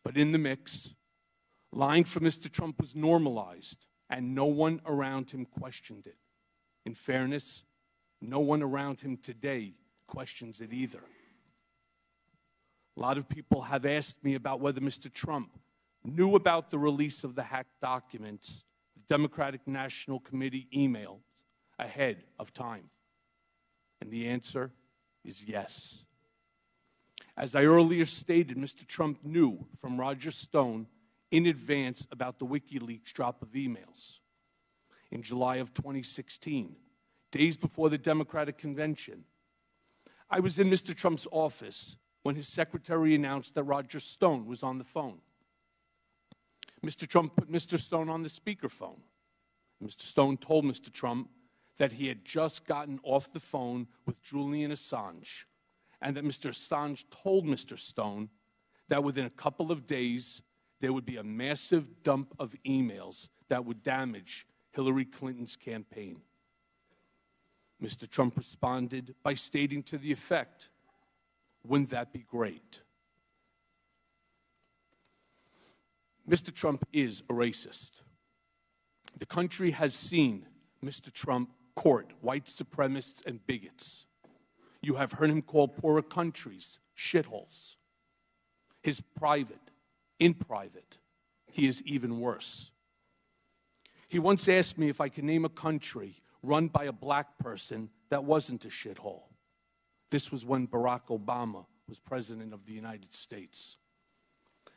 But in the mix, lying for Mr. Trump was normalized, and no one around him questioned it. In fairness, no one around him today questions it either. A lot of people have asked me about whether Mr. Trump knew about the release of the hacked documents, the Democratic National Committee emails, ahead of time. And the answer is yes. As I earlier stated, Mr. Trump knew from Roger Stone in advance about the WikiLeaks drop of emails. In July of 2016, days before the Democratic convention, I was in Mr. Trump's office when his secretary announced that Roger Stone was on the phone. Mr. Trump put Mr. Stone on the speakerphone. Mr. Stone told Mr. Trump that he had just gotten off the phone with Julian Assange, and that Mr. Assange told Mr. Stone that within a couple of days, there would be a massive dump of emails that would damage Hillary Clinton's campaign. Mr. Trump responded by stating to the effect, "Wouldn't that be great?" Mr. Trump is a racist. The country has seen Mr. Trump court white supremacists and bigots. You have heard him call poorer countries shitholes. In private, he is even worse. He once asked me if I could name a country run by a black person that wasn't a shithole. This was when Barack Obama was president of the United States.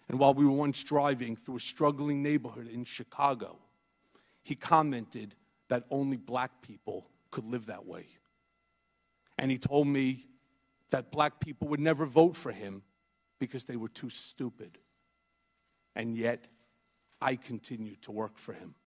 And while we were once driving through a struggling neighborhood in Chicago, he commented that only black people could live that way. And he told me that black people would never vote for him because they were too stupid. And yet, I continued to work for him.